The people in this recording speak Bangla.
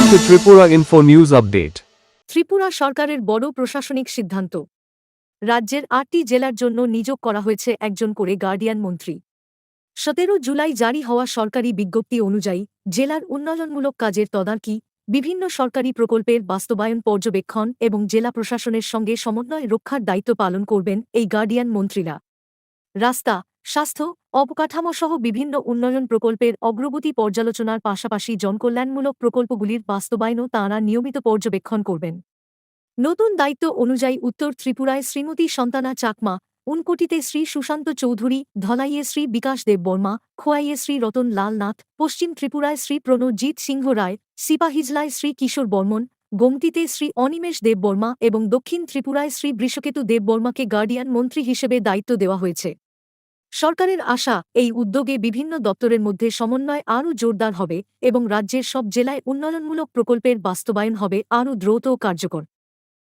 to Tripura Info News Update. Tripura সরকারের বড় প্রশাসনিক সিদ্ধান্ত। রাজ্যের ৮টি জেলার জন্য নিয়োগ করা হয়েছে একজন করে গার্ডিয়ান মন্ত্রী। ১৭ জুলাই জারি হওয়া সরকারি বিজ্ঞপ্তি অনুযায়ী জেলার উন্নয়নমূলক কাজের তদারকি, বিভিন্ন সরকারি প্রকল্পের বাস্তবায়ন পর্যবেক্ষণ এবং জেলা প্রশাসনের সঙ্গে সমন্বয় রক্ষার দায়িত্ব পালন করবেন এই গার্ডিয়ান মন্ত্রীরা। রাস্তা, স্বাস্থ্য, অবকাঠামোসহ বিভিন্ন উন্নয়ন প্রকল্পের অগ্রগতি পর্যালোচনার পাশাপাশি জনকল্যাণমূলক প্রকল্পগুলির বাস্তবায়নও তাঁরা নিয়মিত পর্যবেক্ষণ করবেন। নতুন দায়িত্ব অনুযায়ী উত্তর ত্রিপুরায় শ্রীমতী সন্তানা চাকমা, উনকোটিতে শ্রী সুশান্ত চৌধুরী, ধলাইয়ে শ্রী বিকাশ দেব বর্মা, খোয়াইয়ে শ্রী রতন লাল নাথ, পশ্চিম ত্রিপুরায় শ্রী প্রণজিৎ সিংহ রায়, সিপাহিজলায় শ্রী কিশোর বর্মন, গোমতীতে শ্রী অনিমেষ দেব বর্মা এবং দক্ষিণ ত্রিপুরায় শ্রী বৃষকেতু দেব বর্মাকে গার্ডিয়ান মন্ত্রী হিসেবে দায়িত্ব দেওয়া হয়েছে। সরকারের আশা, এই উদ্যোগে বিভিন্ন দপ্তরের মধ্যে সমন্বয় আরও জোরদার হবে এবং রাজ্যের সব জেলায় উন্নয়নমূলক প্রকল্পের বাস্তবায়ন হবে আরও দ্রুত ও কার্যকর।